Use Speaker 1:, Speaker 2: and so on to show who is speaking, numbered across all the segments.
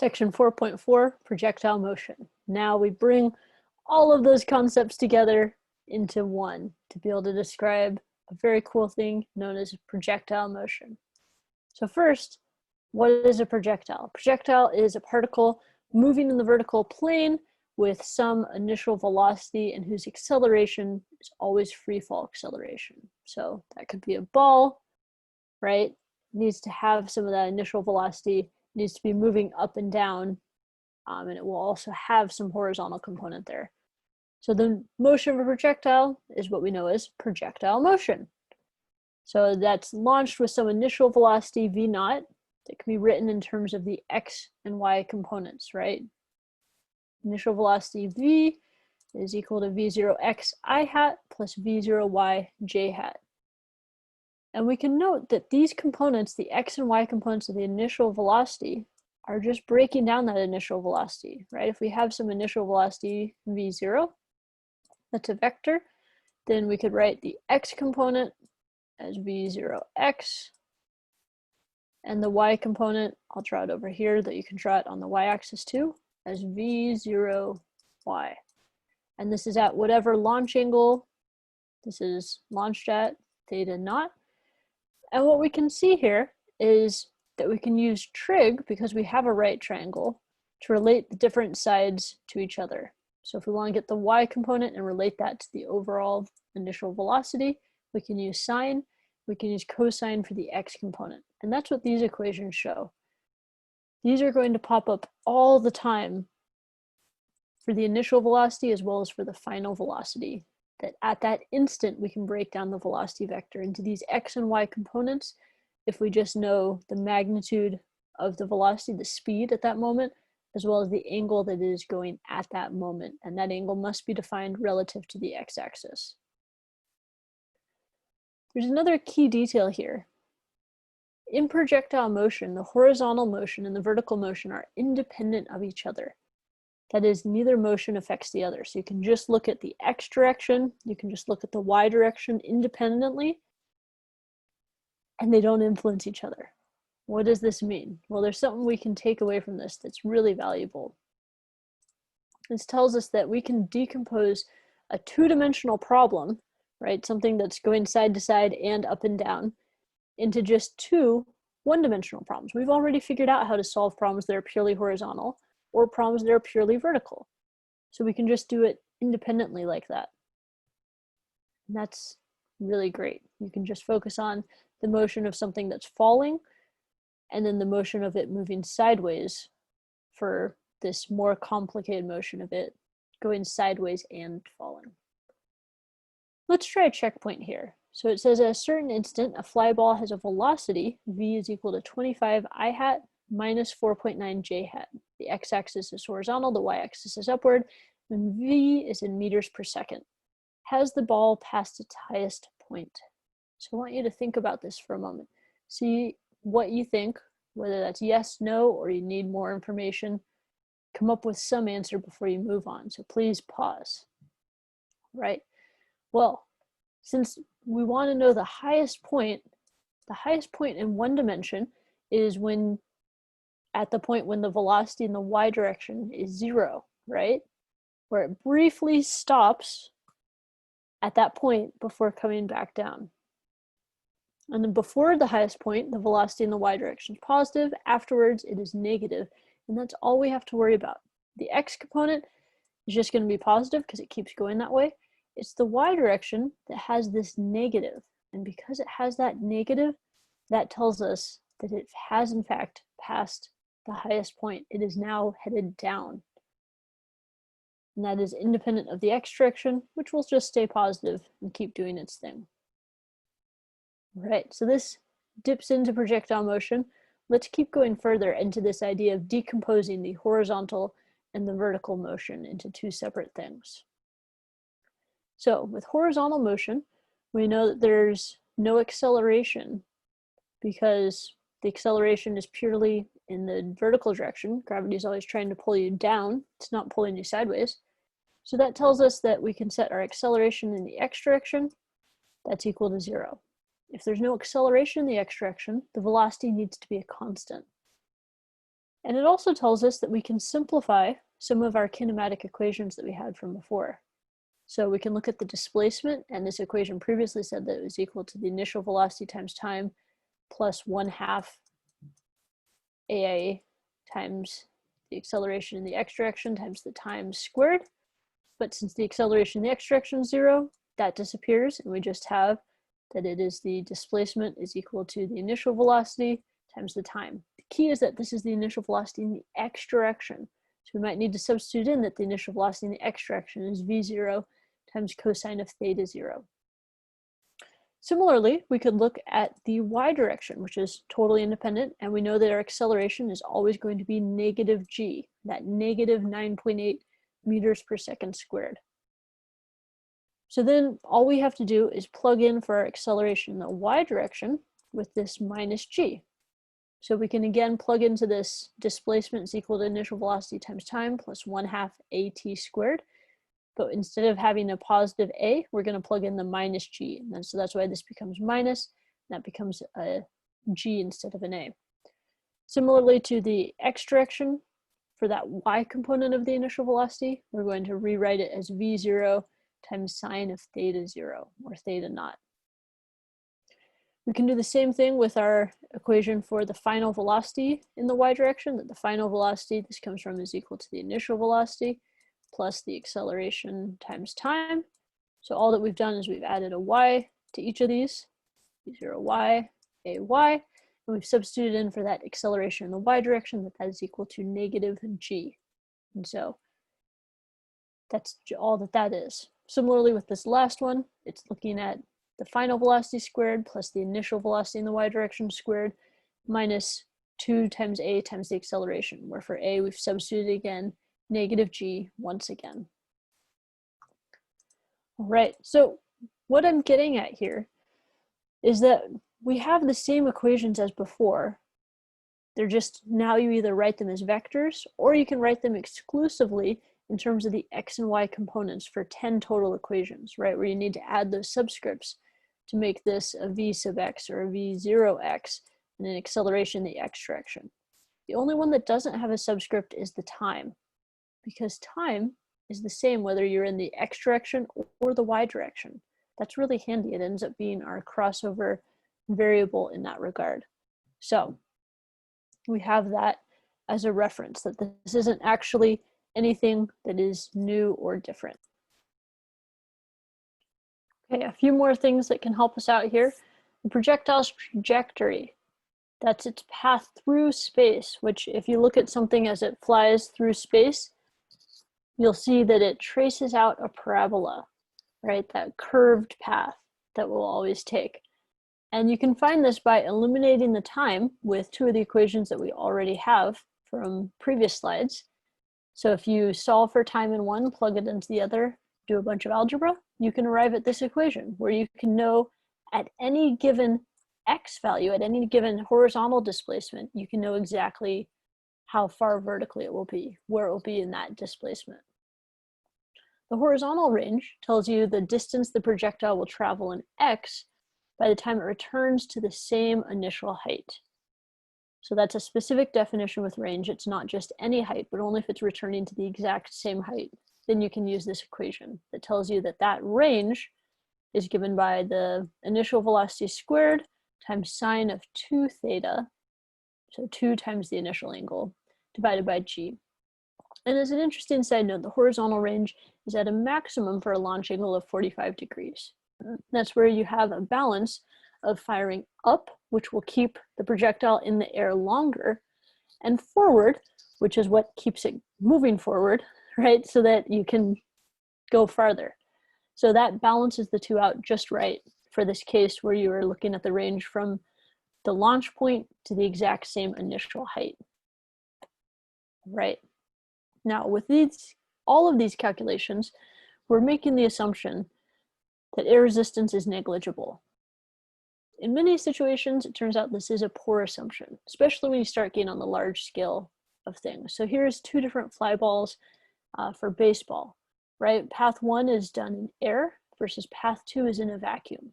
Speaker 1: Section 4.4, projectile motion. Now we bring all of those concepts together into one to be able to describe a very cool thing known as projectile motion. So first, what is a projectile? Projectile is a particle moving in the vertical plane with some initial velocity and whose acceleration is always free fall acceleration. So that could be a ball, right? It needs to have some of that initial velocity, it needs to be moving up and down, and it will also have some horizontal component there. So the motion of a projectile is what we know as projectile motion. So that's launched with some initial velocity v naught that can be written in terms of the x and y components, right? Initial velocity v is equal to v0 x I hat plus v0 y j hat. And we can note that these components, the x and y components of the initial velocity, are just breaking down that initial velocity, right? If we have some initial velocity v0, that's a vector, then we could write the x component as v0x, and the y component, I'll draw it over here, that you can draw it on the y-axis too, as v0y. And this is at whatever launch angle this is launched at, theta naught. And what we can see here is that we can use trig, because we have a right triangle, to relate the different sides to each other. So if we want to get the y component and relate that to the overall initial velocity, we can use sine, we can use cosine for the x component. And that's what these equations show. These are going to pop up all the time for the initial velocity as well as for the final velocity. That at that instant, we can break down the velocity vector into these x and y components if we just know the magnitude of the velocity, the speed at that moment, as well as the angle that it is going at that moment. And that angle must be defined relative to the x-axis. There's another key detail here. In projectile motion, the horizontal motion and the vertical motion are independent of each other. That is, neither motion affects the other. So you can just look at the x direction, you can just look at the y direction independently, and they don't influence each other. What does this mean? Well, there's something we can take away from this that's really valuable. This tells us that we can decompose a two-dimensional problem, right, something that's going side to side and up and down, into just two one-dimensional problems. We've already figured out how to solve problems that are purely horizontal or problems that are purely vertical. So we can just do it independently like that. And that's really great. You can just focus on the motion of something that's falling and then the motion of it moving sideways for this more complicated motion of it going sideways and falling. Let's try a checkpoint here. So it says at a certain instant, a fly ball has a velocity, v is equal to 25 I hat minus 4.9 j hat. The x-axis is horizontal, the y-axis is upward, and v is in meters per second. Has the ball passed its highest point? So I want you to think about this for a moment. See what you think, whether that's yes, no, or you need more information. Come up with some answer before you move on. So please pause. Right? Well, since we want to know the highest point in one dimension is when at the point when the velocity in the y direction is 0, right? Where it briefly stops at that point before coming back down. And then before the highest point, the velocity in the y direction is positive. Afterwards, it is negative. And that's all we have to worry about. The x component is just going to be positive because it keeps going that way. It's the y direction that has this negative. And because it has that negative, that tells us that it has in fact passed the highest point. It is now headed down. And that is independent of the x direction, which will just stay positive and keep doing its thing. Right, so this dips into projectile motion. Let's keep going further into this idea of decomposing the horizontal and the vertical motion into two separate things. So with horizontal motion, we know that there's no acceleration because the acceleration is purely in the vertical direction. Gravity is always trying to pull you down. It's not pulling you sideways. So that tells us that we can set our acceleration in the x direction. That's equal to 0. If there's no acceleration in the x direction, the velocity needs to be a constant. And it also tells us that we can simplify some of our kinematic equations that we had from before. So we can look at the displacement, and this equation previously said that it was equal to the initial velocity times time plus 1/2 AI times the acceleration in the x direction times the time squared. But since the acceleration in the x direction is 0, that disappears, and we just have that it is the displacement is equal to the initial velocity times the time. The key is that this is the initial velocity in the x direction. So we might need to substitute in that the initial velocity in the x direction is v0 times cosine of theta 0. Similarly, we could look at the y direction, which is totally independent, and we know that our acceleration is always going to be negative g, that negative 9.8 meters per second squared. So then all we have to do is plug in for our acceleration in the y direction with this minus g. So we can again plug into this displacement is equal to initial velocity times time plus 1/2 at squared. But instead of having a positive a, we're going to plug in the minus g. And then, so that's why this becomes minus, and that becomes a g instead of an a. Similarly to the x direction, for that y component of the initial velocity, we're going to rewrite it as v0 times sine of theta 0, or theta naught. We can do the same thing with our equation for the final velocity in the y direction, that the final velocity this comes from is equal to the initial velocity plus the acceleration times time. So all that we've done is we've added a y to each of these, v0y, a y, and we've substituted in for that acceleration in the y direction, that is equal to negative g. And so that's all that is. Similarly with this last one, it's looking at the final velocity squared plus the initial velocity in the y direction squared minus 2 times a times the acceleration, where for a we've substituted again negative g once again. All right, so what I'm getting at here is that we have the same equations as before. They're just now you either write them as vectors or you can write them exclusively in terms of the x and y components for 10 total equations, right? Where you need to add those subscripts to make this a v sub x or a v0x and an acceleration in the x direction. The only one that doesn't have a subscript is the time, because time is the same whether you're in the x direction or the y direction. That's really handy. It ends up being our crossover variable in that regard. So we have that as a reference, that this isn't actually anything that is new or different. Okay, a few more things that can help us out here. The projectile's trajectory, that's its path through space, which if you look at something as it flies through space, you'll see that it traces out a parabola, right? That curved path that we'll always take. And you can find this by eliminating the time with two of the equations that we already have from previous slides. So if you solve for time in one, plug it into the other, do a bunch of algebra, you can arrive at this equation where you can know at any given x value, at any given horizontal displacement, you can know exactly how far vertically it will be, where it will be in that displacement. The horizontal range tells you the distance the projectile will travel in x by the time it returns to the same initial height. So that's a specific definition with range. It's not just any height, but only if it's returning to the exact same height. Then you can use this equation that tells you that that range is given by the initial velocity squared times sine of 2 theta, so 2 times the initial angle, divided by g. And as an interesting side note, the horizontal range is at a maximum for a launch angle of 45 degrees. That's where you have a balance of firing up, which will keep the projectile in the air longer, and forward, which is what keeps it moving forward, right? So that you can go farther. So that balances the two out just right for this case where you are looking at the range from the launch point to the exact same initial height. Right. Now with all of these calculations, we're making the assumption that air resistance is negligible. In many situations, it turns out this is a poor assumption, especially when you start getting on the large scale of things. So here's two different fly balls for baseball, right? Path 1 is done in air versus path 2 is in a vacuum.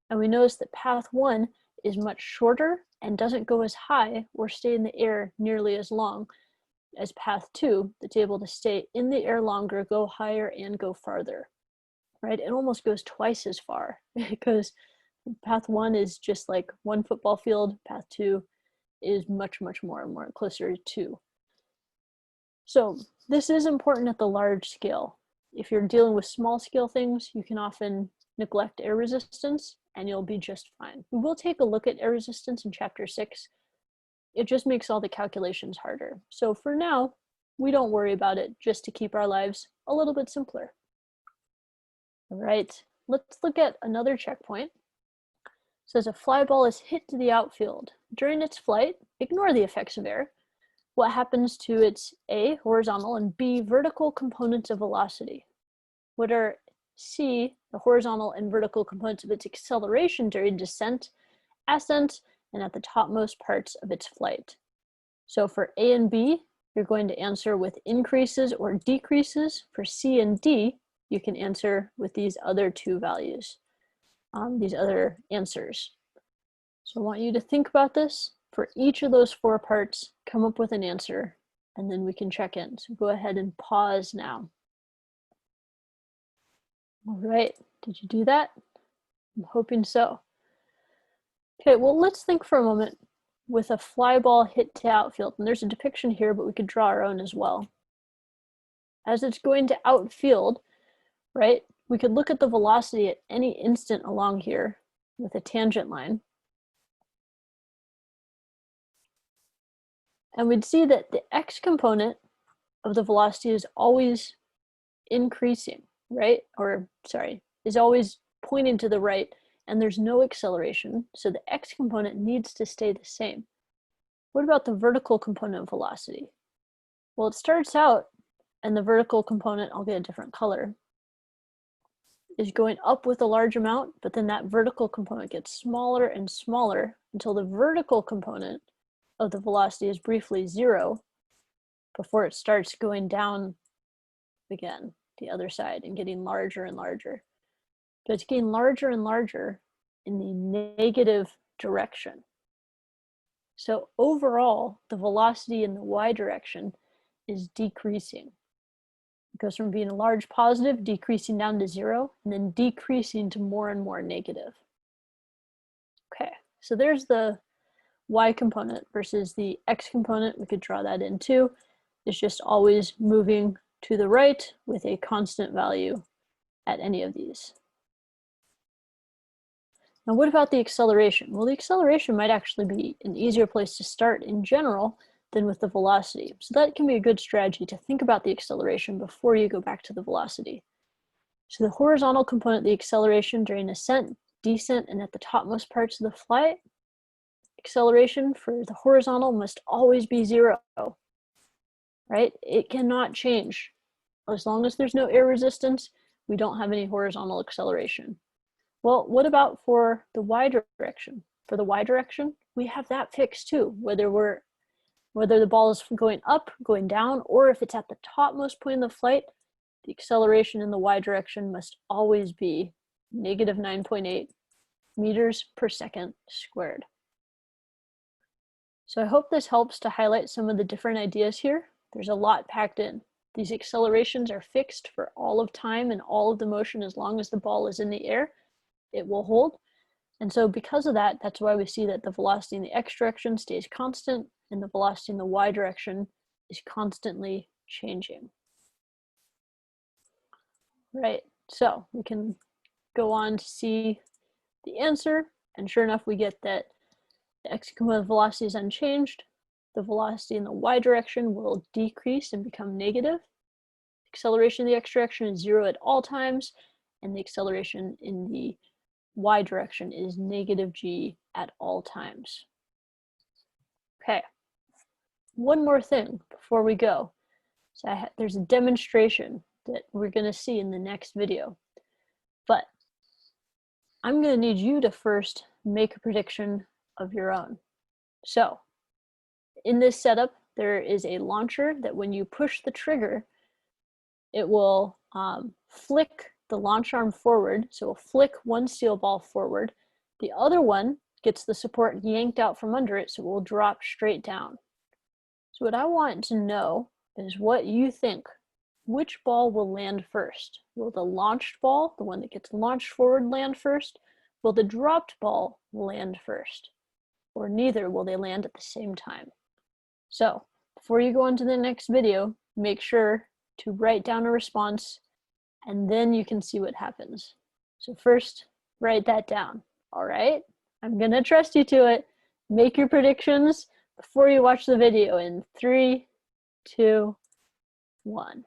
Speaker 1: And we notice that path 1 is much shorter and doesn't go as high or stay in the air nearly as long as path 2, that's able to stay in the air longer, go higher, and go farther, right? It almost goes twice as far because path 1 is just like 1 football field, path 2 is much, much more closer to 2. So this is important at the large scale. If you're dealing with small scale things, you can often neglect air resistance and you'll be just fine. We will take a look at air resistance in chapter 6. It just makes all the calculations harder. So for now, we don't worry about it, just to keep our lives a little bit simpler. All right, let's look at another checkpoint. It says a fly ball is hit to the outfield. During its flight, ignore the effects of air. What happens to its A, horizontal, and B, vertical components of velocity? What are C, the horizontal and vertical components of its acceleration during descent, ascent, and at the topmost parts of its flight? So for A and B, you're going to answer with increases or decreases. For C and D, you can answer with these other two values, these other answers. So I want you to think about this. For each of those 4 parts, come up with an answer, and then we can check in. So go ahead and pause now. All right, did you do that? I'm hoping so. Okay, well, let's think for a moment with a fly ball hit to outfield. And there's a depiction here, but we could draw our own as well. As it's going to outfield, right, we could look at the velocity at any instant along here with a tangent line. And we'd see that the x component of the velocity is always increasing, right? Or sorry, is always pointing to the right, and there's no acceleration, so the x component needs to stay the same. What about the vertical component of velocity? Well, it starts out, and the vertical component, I'll get a different color, is going up with a large amount, but then that vertical component gets smaller and smaller until the vertical component of the velocity is briefly 0 before it starts going down again, the other side, and getting larger and larger. But it's getting larger and larger in the negative direction. So overall, the velocity in the y direction is decreasing. It goes from being a large positive, decreasing down to 0, and then decreasing to more and more negative. Okay, so there's the y component versus the x component. We could draw that in too. It's just always moving to the right with a constant value at any of these. Now, what about the acceleration? Well, the acceleration might actually be an easier place to start in general than with the velocity. So that can be a good strategy to think about the acceleration before you go back to the velocity. So the horizontal component, the acceleration during ascent, descent, and at the topmost parts of the flight, acceleration for the horizontal must always be 0, right? It cannot change. As long as there's no air resistance, we don't have any horizontal acceleration. Well, what about for the y direction? For the y direction, we have that fixed too, whether the ball is going up, going down, or if it's at the topmost point of the flight, the acceleration in the y direction must always be negative 9.8 meters per second squared. So I hope this helps to highlight some of the different ideas here. There's a lot packed in. These accelerations are fixed for all of time and all of the motion. As long as the ball is in the air, it will hold. And so because of that, that's why we see that the velocity in the x direction stays constant and the velocity in the y direction is constantly changing. Right, so we can go on to see the answer, and sure enough, we get that the x component velocity is unchanged. The velocity in the y direction will decrease and become negative. Acceleration in the x direction is 0 at all times, and the acceleration in the y direction is negative g at all times. Okay, one more thing before we go. So there's a demonstration that we're going to see in the next video, but I'm going to need you to first make a prediction of your own. So in this setup, there is a launcher that when you push the trigger, it will flick the launch arm forward. So it'll flick one steel ball forward. The other one gets the support yanked out from under it, so it will drop straight down. So what I want to know is what you think. Which ball will land first? Will the launched ball, the one that gets launched forward, land first? Will the dropped ball land first? Or neither? Will they land at the same time? So before you go on to the next video, make sure to write down a response, and then you can see what happens. So first, write that down, all right? I'm gonna trust you to it. Make your predictions before you watch the video in 3, 2, 1.